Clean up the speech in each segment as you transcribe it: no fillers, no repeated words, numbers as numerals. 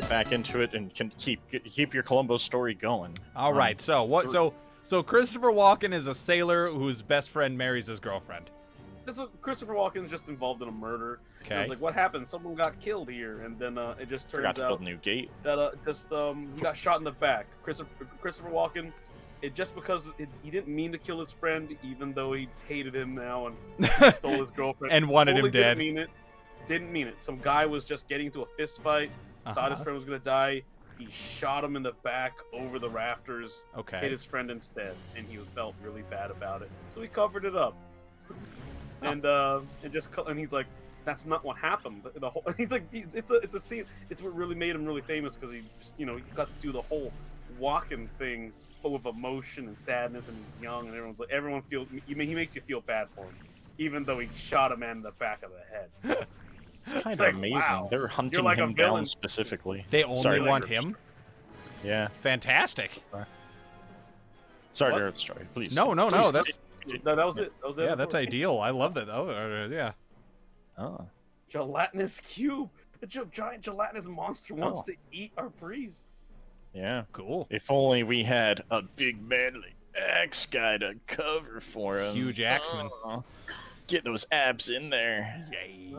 back into it and can keep your Columbo story going. All right. So what? So Christopher Walken is a sailor whose best friend marries his girlfriend. So Christopher Walken's just involved in a murder. Okay. Like, what happened? Someone got killed here, and then it just Forgot turns to build out a new gate. that he got shot in the back. Christopher Walken, just because he didn't mean to kill his friend, even though he hated him now and he stole his girlfriend And wanted him dead. Didn't mean it. Some guy was just getting into a fist fight. Thought his friend was gonna die. He shot him in the back over the rafters. Okay. Hit his friend instead, and he felt really bad about it. So he covered it up. And he's like, that's not what happened. The whole, he's like, it's a scene. It's what really made him really famous because he just, he got to do the whole walking thing, full of emotion and sadness, and he's young, and everyone feels. He makes you feel bad for him, even though he shot a man in the back of the head. It's kind of like, amazing. wow. They're hunting like him a villain. down specifically. They only want like- him. Yeah. Fantastic. Sorry What? to destroy. Please. No. Please. That's No, that was it. That was it. yeah. That's ideal. I love that. Oh, yeah. Oh. Gelatinous cube. A giant gelatinous monster wants Oh. to eat our priest. Yeah. Cool. If only we had a big manly axe guy to cover for him. Huge axeman. Oh. Get those abs in there. Yeah.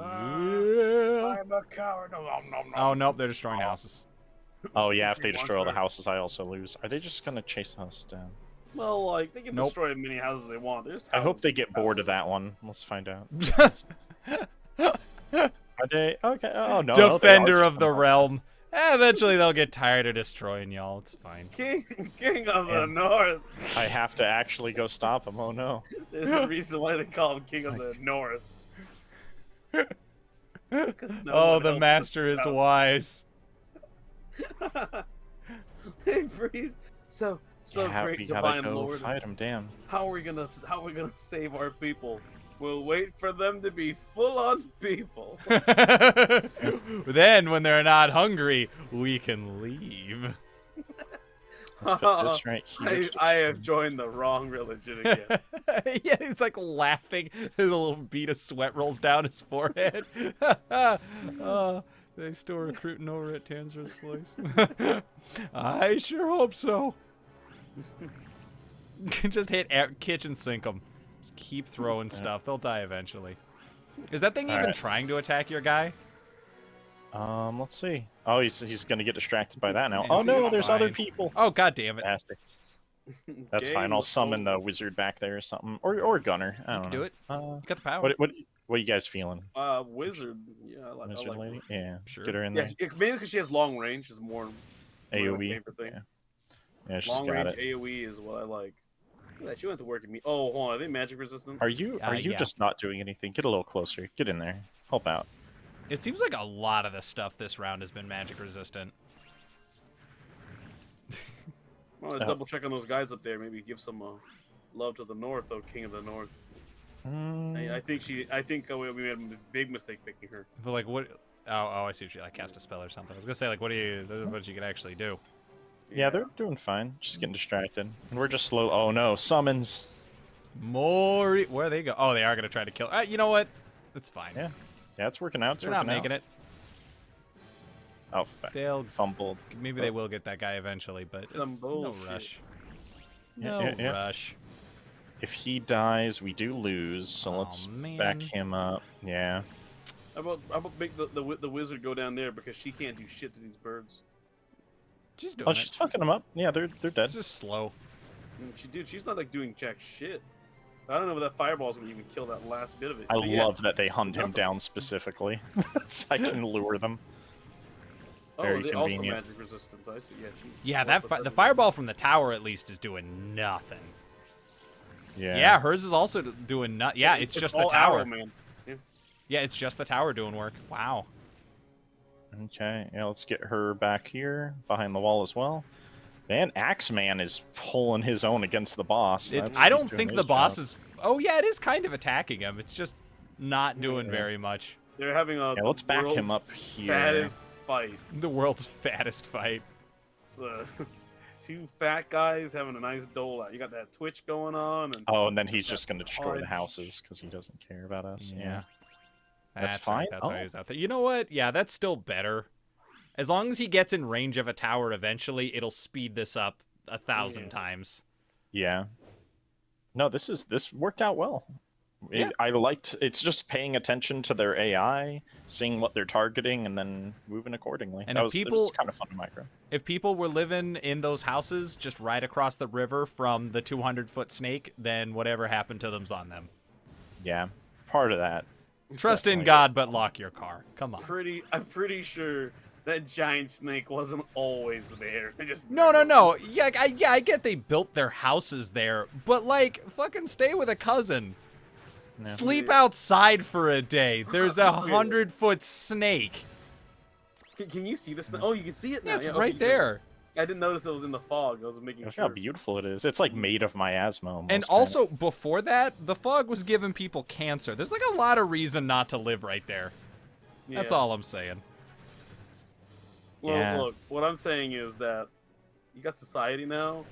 I'm a coward. No. Oh nope, they're destroying houses. Oh yeah, if they destroy all the houses, I also lose. Are they just gonna chase us down? Well, like, they can Nope. destroy as many houses they want. I hope they get bored of that one. Let's find out. Are they? Okay. Oh no. Defender of the realm. Eventually they'll get tired of destroying y'all. It's fine. King of the North. I have to actually go stop them. Oh no. There's a reason why they call him King of the North. 'Cause no Oh, one the else master is out. wise. Hey, priest. So Yeah, great, we gotta divine go Lord. fight them. Damn. How are we gonna save our people? We'll wait for them to be full-on people. Then, when they're not hungry, we can leave. Let's put this right here. I have joined the wrong religion again. Yeah, he's like laughing. A little bead of sweat rolls down his forehead. They still recruiting over at Tanzra's place. I sure hope so. Just hit kitchen sink them. Just keep throwing stuff. They'll die eventually. Is that thing even Alright. trying to attack your guy? Let's see. Oh, he's gonna get distracted by that now. Is Oh he? no, there's other Fine. people. Oh, god damn it. Bastards. That's Game fine. I'll was summon over. the wizard back there or something, or Gunner. I don't know. Do it. You got the power. What are you guys feeling? Wizard. Yeah, I like Wizard lady? Wizard. Yeah. Sure. Get her in Yeah, there. mainly because she has long range. Is more my AOE. favorite thing. Yeah, she's Long got range it. AOE is what I like. Look at that, she went to work at me. Oh, hold on. Are they magic resistant? Are you Yeah. just not doing anything? Get a little closer. Get in there. Help out. It seems like a lot of the stuff this round has been magic resistant. I want to double check on those guys up there. Maybe give some love to the North, though. King of the North. I think we made a big mistake picking her. But like, what? Oh, I see what you like. Cast a spell or something. I was gonna say like, what you can actually do? Yeah, they're doing fine. Just getting distracted. And we're just slow. Oh no, summons. More. Where they go? Oh, they are gonna try to kill. You know what? That's fine. Yeah. Yeah, it's working out. It's They're not working making out. it. Oh, They'll fumbled. maybe they will get that guy eventually, but it's Some no bullshit. rush. Yeah, No rush. If he dies, we do lose. So Aw, let's man. back him up. Yeah. How about make the wizard go down there because she can't do shit to these birds. She's doing Oh, it. she's fucking them up. Yeah, they're dead. It's just slow. She's not like doing jack shit. I don't know if that fireball's gonna even kill that last bit of it. I So, yeah. love that they hunt him down specifically. So I can lure them. Very they also convenient. magic resistant. I see. Yeah, Yeah, the fireball from the tower at least is doing nothing. Yeah. Yeah, hers is also doing nothing. Yeah, it's just the all tower. arrow, man. Yeah. Yeah, it's just the tower doing work. Wow. Okay, yeah, let's get her back here behind the wall as well. Man, Axeman is pulling his own against the boss. I He's don't doing think his the boss job. is. Oh yeah, it is kind of attacking him. It's just not doing Yeah. very much. They're having a Yeah, let's back him world's up here. fattest fight. The world's fattest fight. It's, two fat guys having a nice dole out. You got that Twitch going on, and Oh, and then he's just going to destroy the punch. houses because he doesn't care about us. Yeah. Yeah. That's right, fine. That's why Oh. he was out there. You know what? Yeah, that's still better. As long as he gets in range of a tower eventually, it'll speed this up 1,000 Yeah. times. Yeah. No, this worked out well. Yeah. I liked it's just paying attention to their AI, seeing what they're targeting, and then moving accordingly. And It if was people- kind of fun to micro. If people were living in those houses just right across the river from the 200-foot snake, then whatever happened to them's on them. Yeah, part of that. is Trust in definitely- God, but lock your car. Come on. I'm pretty sure that giant snake wasn't always there. It just No. Yeah, I get they built their houses there, but like, fucking stay with a cousin. Yeah. Sleep outside for a day. There's a 100-foot snake. Can you see this? Oh, you can see it now. Yeah, it's okay, right you- there. I didn't notice it was in the fog. I was making Look sure. how beautiful it is. It's like made of miasma. Almost, And kinda. also, before that, the fog was giving people cancer. There's like a lot of reason not to live right there. That's Yeah. all I'm saying. Well, Yeah. look, what I'm saying is that you got society now,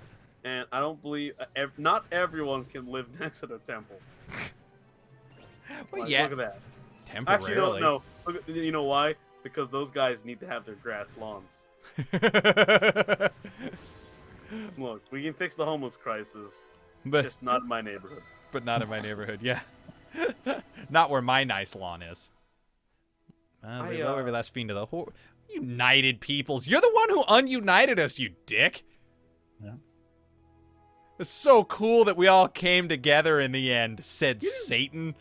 and I don't believe not everyone can live next to the temple. Well, Like, yeah, Look at that. temporarily. Actually, no. Look, you know why? Because those guys need to have their grass lawns. Look, we can fix the homeless crisis, but just not in my neighborhood. not in my neighborhood. Yeah, not where my nice lawn is. I, Lower last fiend of the United Peoples. You're the one who ununited us, you dick. Yeah. It's so cool that we all came together in the end, said You didn't- Satan.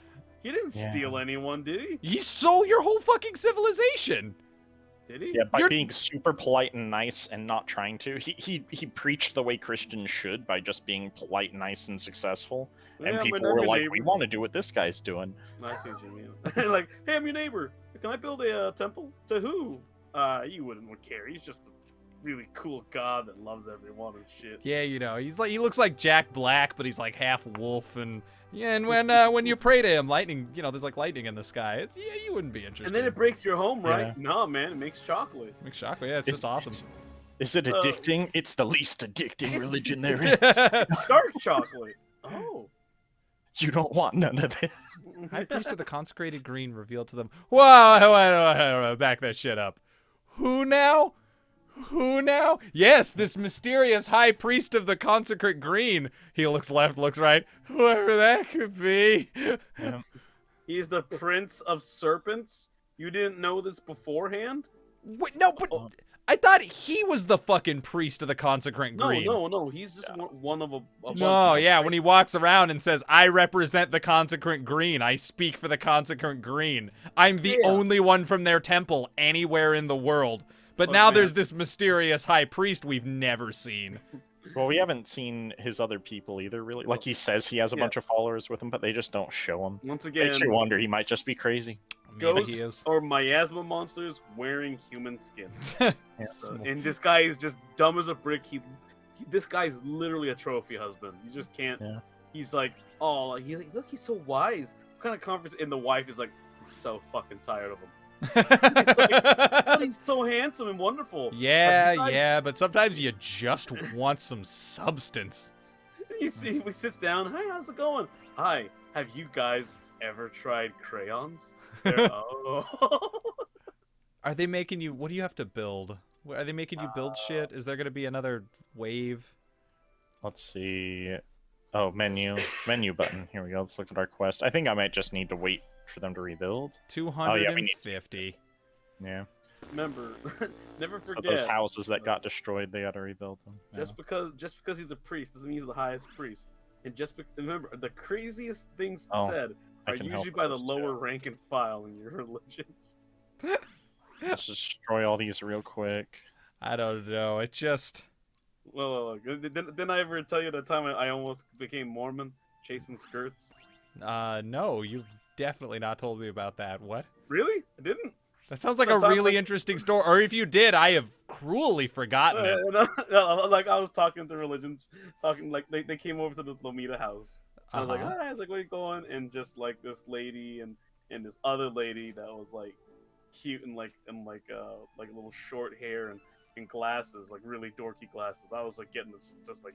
He didn't Yeah. steal anyone, did he? He stole your whole fucking civilization. Did he? Yeah, by You're- being super polite and nice and not trying to. He preached the way Christians should by just being polite, nice, and successful. And Yeah, people but I'm were your like, neighbor. "We want to do what this guy's doing." I see what you mean. Like, hey, I'm your neighbor. Can I build a temple? To who? You wouldn't care. He's just a really cool god that loves everyone and shit. Yeah, you know, he looks like Jack Black, but he's like half wolf, and yeah, and when you pray to him, lightning, there's like lightning in the sky. Yeah, you wouldn't be interested. And then it breaks your home, right? Yeah. No, man, it makes chocolate. Makes chocolate. Yeah, it's just awesome. Is it Uh, addicting? It's the least addicting religion there is. Dark chocolate. Oh. You don't want none of it. High priest of the consecrated green revealed to them. Whoa, back that shit up. Who now? Who now? Yes, this mysterious high priest of the consecrate green. He looks left, looks right. Whoever that could be. Yeah. He's the prince of serpents. You didn't know this beforehand? Wait, no, but Oh. I thought he was the fucking priest of the consecrate No, green. no. He's just one of a bunch No, of- yeah, when he walks around and says, I represent the consecrate green. I speak for the consecrate green. I'm the Yeah. only one from their temple anywhere in the world. But Look, now man. there's this mysterious high priest we've never seen. Well, we haven't seen his other people either, really. Like, he says he has a Yeah. bunch of followers with him, but they just don't show him. Once again, Makes you wonder, he might just be crazy. Maybe ghosts he is. or miasma monsters wearing human skin. Yeah. So, and this guy is just dumb as a brick. This guy's literally a trophy husband. You just can't. Yeah. He's like, oh, look, he's so wise. What kind of conference? And the wife is like, I'm so fucking tired of him. But he's so handsome and wonderful. Yeah, Have you guys- yeah, but sometimes you just want some substance. You see, we sits down. Hi, how's it going? Hi. Have you guys ever tried crayons? Oh. Are they making you... What do you have to build? Are they making you build shit? Is there going to be another wave? Let's see. Oh, menu button. Here we go. Let's look at our quest. I think I might just need to wait for them to rebuild. 250. Yeah. Remember, never So forget. those houses that got destroyed, they got to rebuild them. Yeah. Just because he's a priest doesn't mean he's the highest priest. And remember, the craziest things Oh, said I are can help usually by the those, lower too. rank and file in your religions. Let's destroy all these real quick. I don't know. It just... Well, didn't I ever tell you the time I almost became Mormon, chasing skirts? No, you've definitely not told me about that. What? Really? I didn't. That sounds like a Sometimes, really like- interesting story. Or if you did, I have cruelly forgotten it. Like I was talking to religions, like they came over to the Lomita house. I was like, Uh-huh. hi, I was like, where you going? And just like this lady and this other lady that was like cute and like a little short hair and glasses, like really dorky glasses. I was like getting this, just like,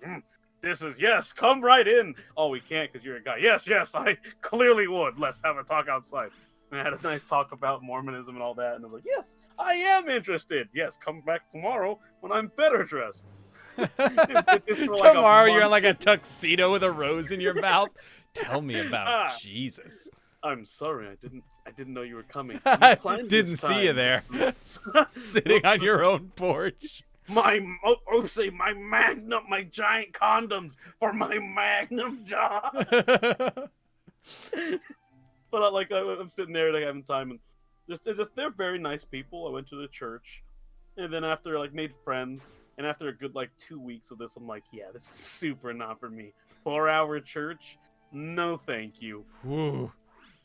this is yes, come right in. Oh, we can't because you're a guy. Yes, I clearly would. Let's have a talk outside. And I had a nice talk about Mormonism and all that, and I was like, yes, I am interested. Yes, come back tomorrow when I'm better dressed. Tomorrow you're in like a tuxedo with a rose in your mouth. Tell me about Jesus. I'm sorry, I didn't know you were coming. I You planned didn't this see you time. there, sitting on your own porch. My magnum, my giant condoms for my magnum job. But like I'm sitting there like having time, and just they're very nice people. I went to the church, and then after like made friends, and after a good like 2 weeks of this, I'm like, yeah, this is super not for me. 4-hour church, no thank you. Whew.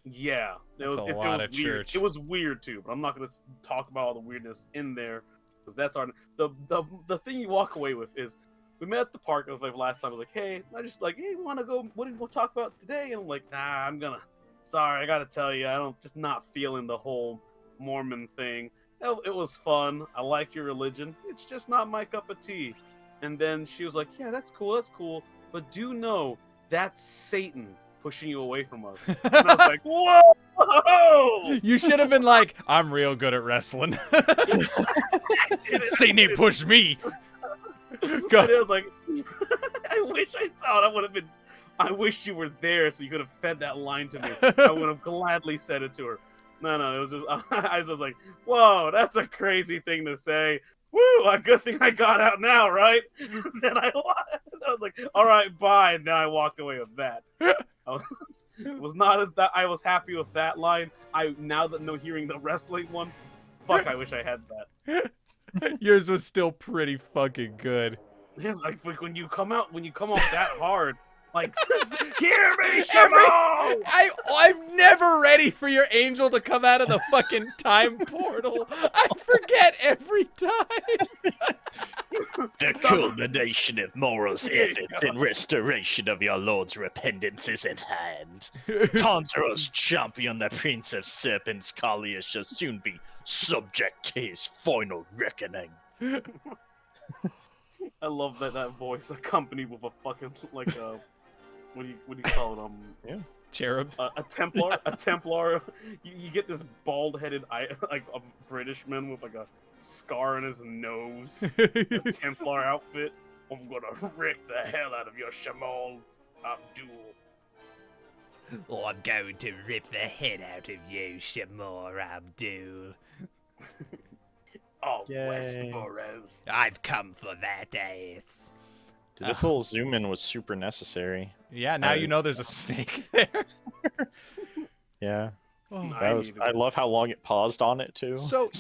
Yeah, That's a lot of weird. church. It was weird too, but I'm not gonna talk about all the weirdness in there because that's our the thing you walk away with is we met at the park. It was like last time. I was like, hey, I just like, hey, we want to go. What did we talk about today? And I'm like, nah, sorry, I gotta tell you, I don't just not feeling the whole Mormon thing. It was fun. I like your religion. It's just not my cup of tea. And then she was like, yeah, that's cool, but do know that's Satan pushing you away from us. And I was like, whoa! You should have been like, I'm real good at wrestling. Satan ain't pushed me. Go. And it was like, I wish I saw it. I would have been. I wish you were there so you could have fed that line to me. I would have gladly said it to her. No, it was just. I was just like, whoa, that's a crazy thing to say. Woo, a good thing I got out now, right? Then I was like, all right, bye. And then I walked away with that. It was not as that. I was happy with that line. Now that hearing the wrestling one, fuck, I wish I had that. Yours was still pretty fucking good. Yeah, like when you come off that hard, like hear me, Shimo! I'm never ready for your angel to come out of the fucking time portal. I forget every time. The culmination of morals, ethics, and restoration of your lord's repentance is at hand. Tantaros, champion, the Prince of Serpents, Kalia shall soon be subject to his final reckoning. I love that voice accompanied with a fucking like a what do you call it Cherub. A Templar. You get this bald-headed like a Britishman with like a scar on his nose, a Templar outfit. I'm gonna rip the hell out of your Shamal Abdul. Oh, I'm going to rip the head out of you, Shamor Abdul. Oh, Yay. Westeros. I've come for that ass. Dude, this little zoom in was super necessary. Yeah, now you know there's a snake there. Yeah, Oh. I love how long it paused on it too. So,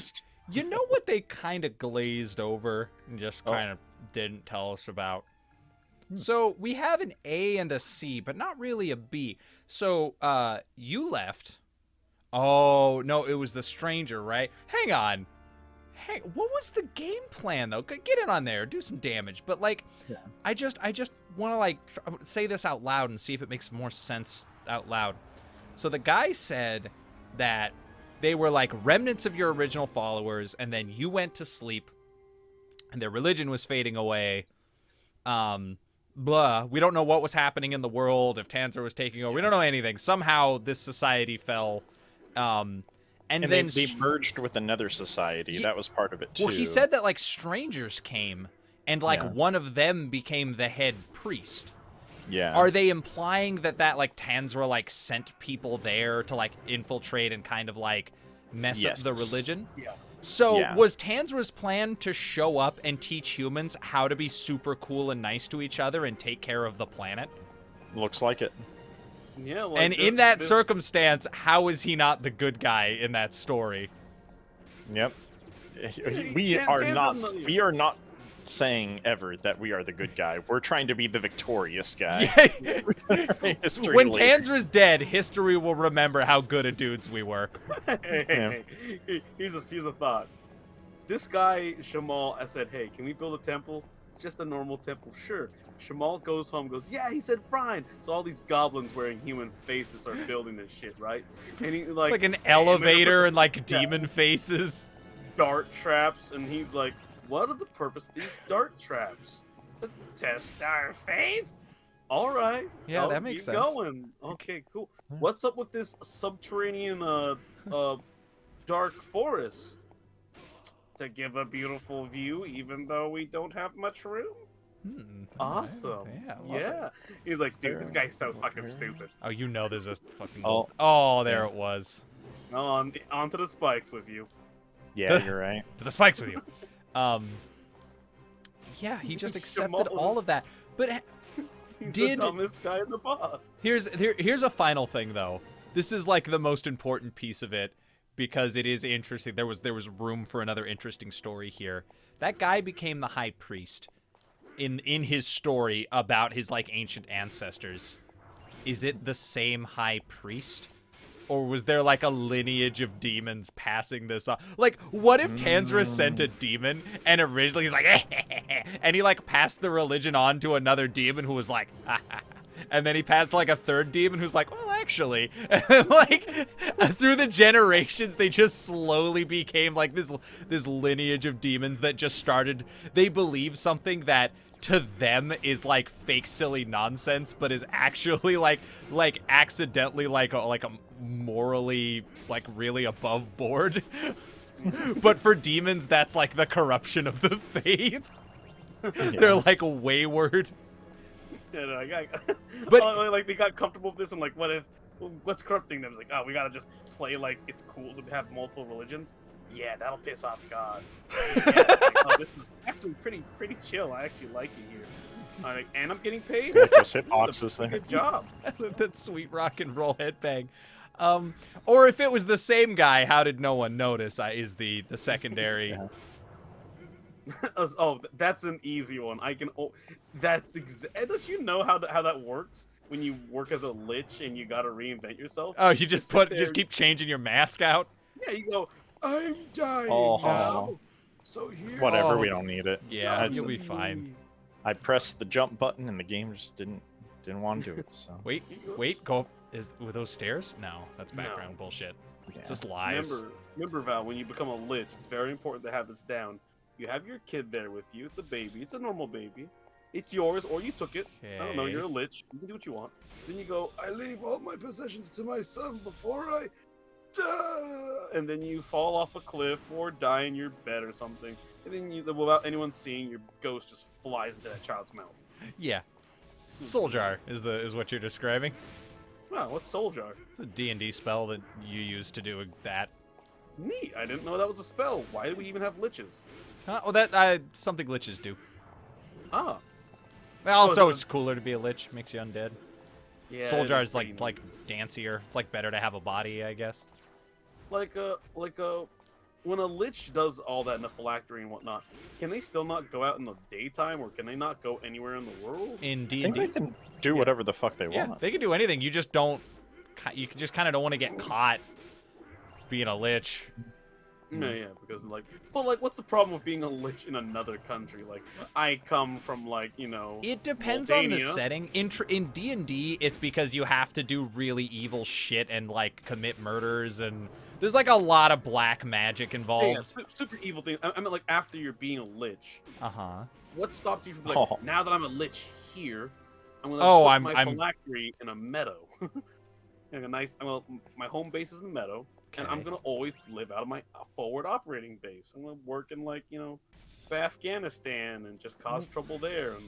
you know what they kind of glazed over and just kind of didn't tell us about? So, we have an A and a C, but not really a B. So, you left. Oh, no, it was the stranger, right? Hang on. Hey, what was the game plan though? Get in on there, do some damage. But like, Yeah. I just want to like say this out loud and see if it makes more sense out loud. So the guy said that they were like remnants of your original followers, and then you went to sleep, and their religion was fading away. Blah. We don't know what was happening in the world. If Tanzer was taking over, we don't know anything. Somehow this society fell. And then they merged with another society. That was part of it too. Well, he said that like strangers came and like one of them became the head priest. Yeah. Are they implying that like Tanzra like sent people there to like infiltrate and kind of like mess up the religion? Yeah. So was Tanzra's plan to show up and teach humans how to be super cool and nice to each other and take care of the planet? Looks like it. Yeah. Like And in that circumstance, how is he not the good guy in that story? Yep. We are not saying ever that we are the good guy. We're trying to be the victorious guy. History When later. Tanzra's dead, history will remember how good of dudes we were. Hey, here's a thought. This guy Shamal, I said, hey, can we build a temple? Just a normal temple, sure. Shamal goes home, goes, yeah, he said fine. So all these goblins wearing human faces start building this shit, right? And he like An elevator and like demon faces. Dart traps, and he's like, what are the purpose of these dart traps? To test our faith? All right. Yeah, that makes keep sense. going. Okay, cool. What's up with this subterranean dark forest to give a beautiful view, even though we don't have much room. Awesome. Yeah. Yeah. He's like, dude, this guy's so fucking stupid. Oh, you know there's a fucking. Oh. Oh, there it was. Onto the spikes with you. Yeah, you're right. To the spikes with you. Yeah, he just accepted all of that. But He's the dumbest guy in the boss. here's a final thing though. This is like the most important piece of it because it is interesting. There was room for another interesting story here. That guy became the high priest in his story about his like ancient ancestors. Is it the same high priest? Or was there like a lineage of demons passing this on? Like, what if Tanzra sent a demon and originally he's like, and he like passed the religion on to another demon who was like, and then he passed like a third demon who's like, well, actually, and like through the generations, they just slowly became like this lineage of demons that just started. They believe something that to them is like fake silly nonsense, but is actually like accidentally like a morally like really above board. But for demons, that's like the corruption of the faith. Yeah. They're like wayward. Yeah, no, but like they got comfortable with this, and like, what's corrupting them? It's like, oh, we gotta just play like it's cool to have multiple religions. Yeah, that'll piss off God. Yeah, like, oh, this is actually pretty chill. I actually like it here. Like, and I'm getting paid. Like those hitboxes there. Good job. That sweet rock and roll headbang. Or if it was the same guy, how did no one notice? Is the secondary. Yeah. Oh, that's an easy one. I can. Oh, that's don't you know how that works? When you work as a lich and you gotta reinvent yourself. Oh, you just keep changing your mask out. Yeah, you go. I'm dying now. So here. Whatever, we don't need it. Yeah, you'll be fine. I pressed the jump button and the game just didn't want to do it. So. Wait, go. Were those stairs? No, that's background bullshit. Yeah. It's just lies. Remember, Val, when you become a lich, it's very important to have this down. You have your kid there with you. It's a baby. It's a normal baby. It's yours, or you took it. Okay. I don't know. You're a lich. You can do what you want. Then you go, I leave all my possessions to my son before I die. And then you fall off a cliff or die in your bed or something. And then without anyone seeing, your ghost just flies into that child's mouth. Yeah. Soul Jar is what you're describing. Wow, what's Soul Jar? It's a D&D spell that you use to do that. Neat. I didn't know that was a spell. Why do we even have liches? Well, that something liches do. Ah. Also, it's cooler to be a lich. Makes you undead. Yeah. Soul Jar is like dancier. It's like better to have a body, I guess. When a lich does all that in the phylactery and whatnot, can they still not go out in the daytime, or can they not go anywhere in the world? In D&D, I think they can do whatever the fuck they want. They can do anything. You just don't. You just kind of don't want to get caught being a lich. Yeah, because what's the problem with being a lich in another country? Like, I come from It depends Moldania. on the setting. In D&D, it's because you have to do really evil shit and like commit murders, and there's like a lot of black magic involved. Yeah, super evil things. I mean, like after you're being a lich. What stops you from now that I'm a lich here, I'm gonna put my phylactery in a meadow. My home base is in the meadow. Okay. And I'm gonna always live out of my forward operating base. I'm gonna work in Afghanistan and just cause trouble there. And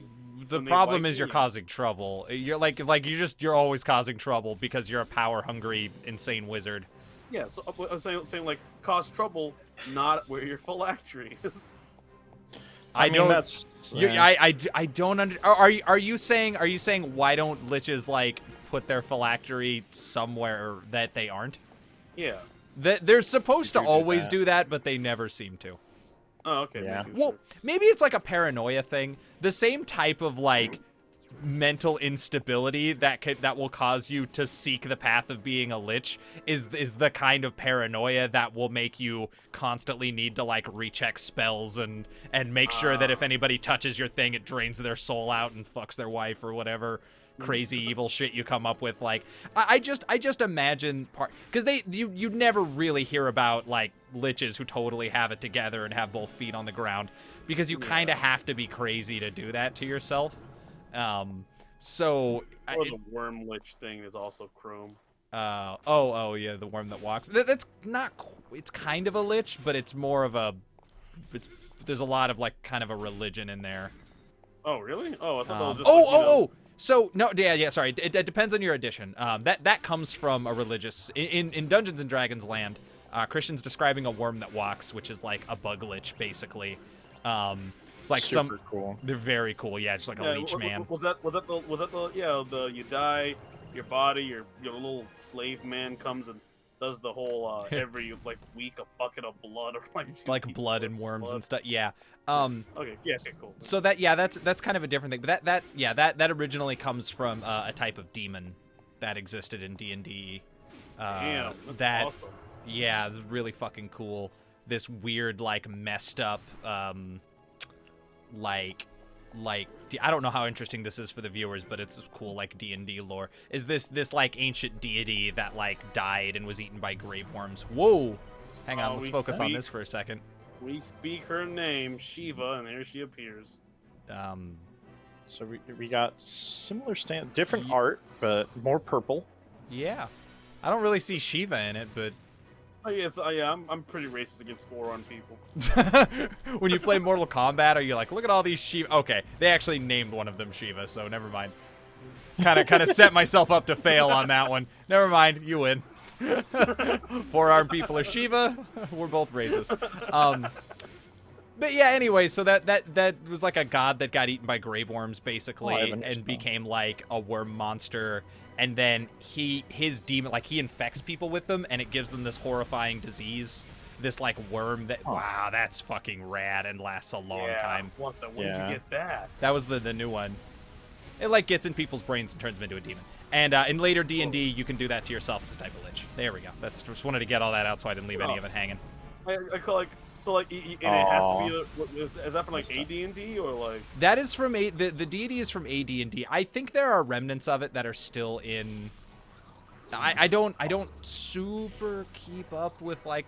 the problem is you're causing trouble. You're you're always causing trouble because you're a power hungry insane wizard. Yeah, so I'm saying like cause trouble, not where your phylactery is. I don't under. Are you saying why don't liches like put their phylactery somewhere that they aren't? Yeah. They're supposed to always do that, but they never seem to. Oh, okay. Yeah. Well, maybe it's like a paranoia thing. The same type of like mental instability that will cause you to seek the path of being a lich is the kind of paranoia that will make you constantly need to like recheck spells and make sure that if anybody touches your thing, it drains their soul out and fucks their wife or whatever crazy evil shit you come up with. Like I just imagine because you never really hear about like liches who totally have it together and have both feet on the ground, because you kind of have to be crazy to do that to yourself. Or the worm lich thing is also chrome. Oh, yeah, the worm that walks. That's not. It's kind of a lich, but it's more of a. There's a lot of like kind of a religion in there. Oh really? Oh, I thought that was just. So no, yeah. Sorry, it depends on your edition. That comes from a religious in Dungeons and Dragons land. Christian's describing a worm that walks, which is like a bug lich, basically. It's like Super cool. They're very cool. Yeah, just like a leech man. Was that the you die, your body, your little slave man comes and does the whole every like week a bucket of blood or like blood and worms and stuff. Yeah. Okay. Yeah. Okay. Cool. So that's kind of a different thing. But that originally comes from a type of demon that existed in D&D. Damn. That's awesome. Yeah, it was really fucking cool. This weird like messed up like I don't know how interesting this is for the viewers, but it's cool like D&D lore. Is this like ancient deity that like died and was eaten by grave worms? Whoa. Hang on, let's focus on this for a second. We speak her name, Shiva, and there she appears. So we got similar different art, but more purple. Yeah. I don't really see Shiva in it, but Oh yes, I'm pretty racist against forearmed people. when you play Mortal Kombat, are you like, look at all these Shiva? Okay, they actually named one of them Shiva, so never mind. Kind of set myself up to fail on that one. Never mind, you win. Four-armed people are Shiva. We're both racist. But yeah, anyway, so that was like a god that got eaten by grave worms, basically, and became like a worm monster. And then his demon, like he infects people with them, and it gives them this horrifying disease, this like worm that wow, that's fucking rad and lasts a long time. What the? Where'd you get that? That was the new one. It like gets in people's brains and turns them into a demon. And in later D&D, you can do that to yourself. It's a type of lich. There we go. Just wanted to get all that out so I didn't leave any of it hanging. I call like so like and it has to be is that from like AD&D or like that is from the deity is from AD&D. I think there are remnants of it that are still in. I don't super keep up with like.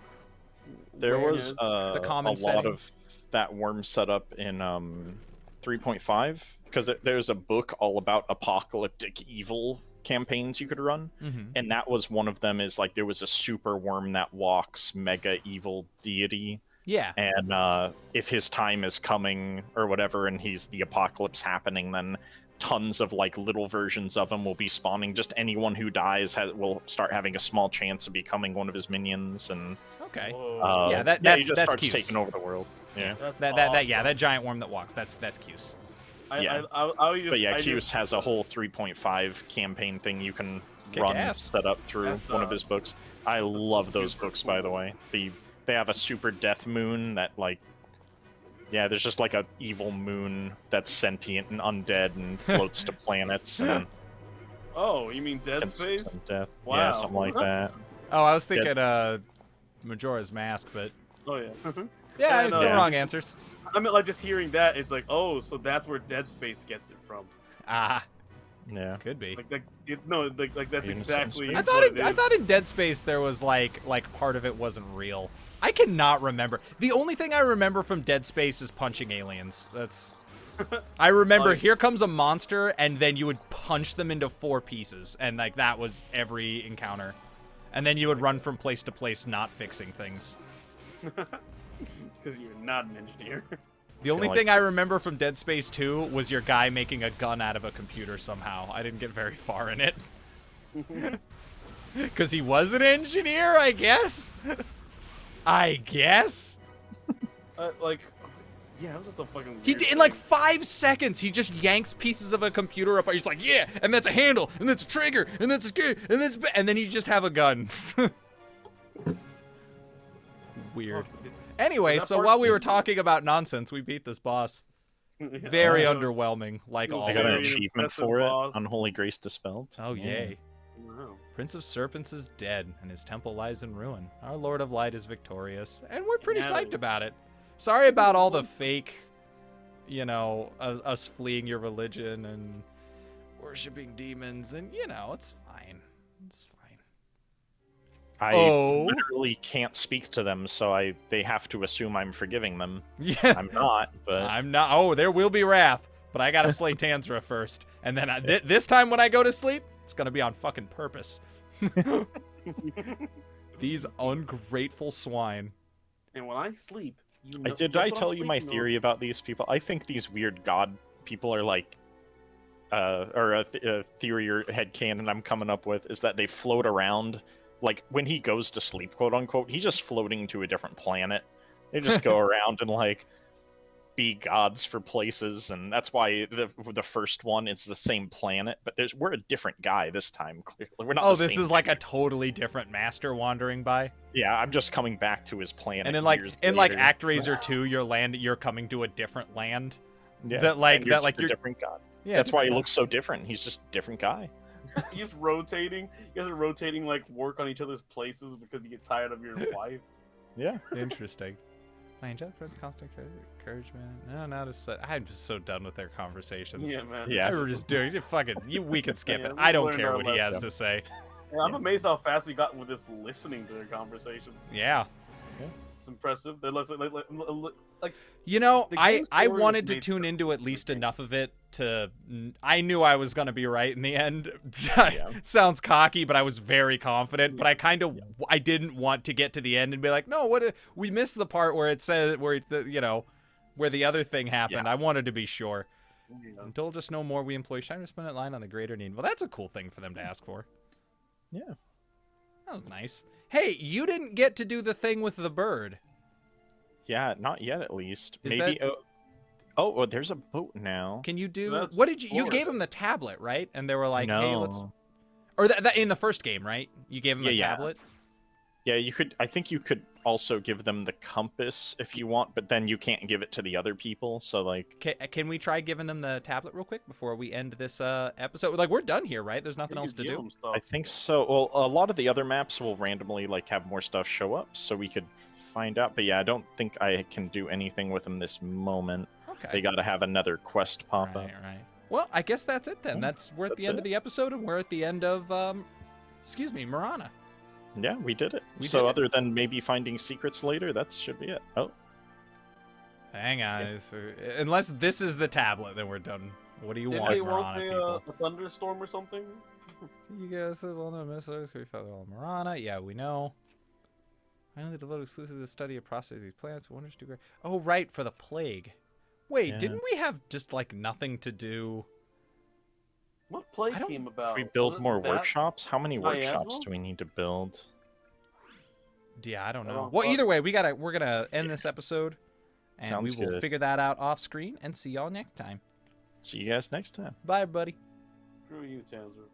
There was the common a lot of that worm setup in 3.5 because there's a book all about apocalyptic evil campaigns you could run, and that was one of them. Is like there was a super worm that walks, mega evil deity. Yeah. And if his time is coming or whatever, and he's the apocalypse happening, then tons of like little versions of him will be spawning. Just anyone who dies will start having a small chance of becoming one of his minions. And okay, he just starts taking over the world. Yeah, that giant worm that walks. That's Cuse. Cuse has a whole 3.5 campaign thing you can run set up through one of his books. I love those books, by the way. They have a super death moon that like, there's just like a evil moon that's sentient and undead and floats to planets. And oh, you mean Dead Space? Death. Wow. Yeah, something like that. Oh, I was thinking Majora's Mask, but oh yeah, yeah, there's no wrong answers. I mean, like just hearing that, it's like, oh, so that's where Dead Space gets it from. Yeah, could be. Like that's exactly. I thought in Dead Space there was like part of it wasn't real. I cannot remember. The only thing I remember from Dead Space is punching aliens. That's. I remember here comes a monster, and then you would punch them into 4 pieces, and like that was every encounter, and then you would run from place to place, not fixing things. Because you're not an engineer. The only thing I remember from Dead Space 2 was your guy making a gun out of a computer somehow. I didn't get very far in it. Because he was an engineer, I guess? I guess? It was just a fucking He did, in like 5 seconds, he just yanks pieces of a computer up. He's like, yeah, and that's a handle, and that's a trigger, and that's a good, and then you just have a gun. Weird. Anyway, so while we were talking about nonsense, we beat this boss. Very underwhelming, like all. I got an achievement for it. Unholy Grace Dispelled. Oh, yay. Wow. Prince of Serpents is dead, and his temple lies in ruin. Our Lord of Light is victorious, and we're pretty psyched about it. Sorry about all the fake, us fleeing your religion and worshiping demons, and, it's fine. It's fine. I literally can't speak to them, so they have to assume I'm forgiving them. Yeah. I'm not, but... I'm not. Oh, there will be wrath, but I gotta slay Tanzra first. And then this time when I go to sleep, it's gonna be on fucking purpose. These ungrateful swine. And when I sleep, you know, Did guess I what tell I'm you my sleeping theory about these people? I think these weird god people are like, or a theory or headcanon I'm coming up with is that they float around. Like, when he goes to sleep, quote unquote, he's just floating to a different planet. They just go around and, like, be gods for places, and that's why the first one, it's the same planet, but we're a different guy this time, clearly. We're not the This same is like dude. a totally different master wandering by. Yeah, I'm just coming back to his planet. And in like later. Actraiser 2, you're coming to a different land. Yeah, That like and you're that like just a you're different god. yeah. That's why he different looks so different. He's just a different guy. He's rotating. You guys are rotating like work on each other's places because you get tired of your wife. Yeah. guy. Interesting. My angelic friends, constant encouragement. No, not as I'm just so done with their conversations. Yeah, man. Yeah. We're just doing it. Fucking we can skip Yeah, it. we I don't learned care our what he has lesson. to say. Yeah, I'm amazed how fast we got with this listening to their conversations. Yeah. It's impressive. They're like You know, The I game story wanted to made tune sense. into at least enough of it to. I knew I was gonna be right in the end. Sounds cocky, but I was very confident. But I kind of I didn't want to get to the end and be like, no, we missed the part where it said where where the other thing happened. I wanted to be sure. yeah. Until just no more, we employ Shiner Spinnet line on the greater need. Well, that's a cool thing for them to ask for. Yeah. That was nice. Hey, you didn't get to do the thing with the bird. Yeah, not yet at least. Is Maybe. that- Oh, there's a boat now. Can you do? That's What did you? You force. gave them the tablet, right? And they were like, no. "Hey, let's." Or that in the first game, right? You gave them the Yeah. tablet. Yeah, you could. I think you could also give them the compass if you want, but then you can't give it to the other people. So like, Can we try giving them the tablet real quick before we end this episode? Like, we're done here, right? There's nothing You else to give do. them stuff. I think so. Well, a lot of the other maps will randomly like have more stuff show up, so we could find out. But yeah, I don't think I can do anything with them this moment. Okay. They got to have another quest pop up. Right. Well, I guess that's it then. Yeah, We're at that's the end it. of the episode, and we're at the end of Marana. Yeah, we did it. We So did it. other than maybe finding secrets later, that should be it. Oh, Hang on. Unless this is the tablet, then we're done. What do you Did want, they Marana want people? a thunderstorm or something? You guys have all known missiles. We found all Marana. Yeah, we know. I only devote exclusively to the study of processing these plants. Wonders do great. Oh, right, for the plague. Wait, Yeah. didn't we have just like nothing to do? What play I don't- came about? if we Was build it more that? workshops, how many workshops Miasma? do we need to build? Yeah, I don't know. Oh, Well, fuck. either way, we're gonna end this episode, and Sounds we will good. figure that out off screen and see y'all next time. See you guys next time. Bye, everybody. Screw you, Tanzer.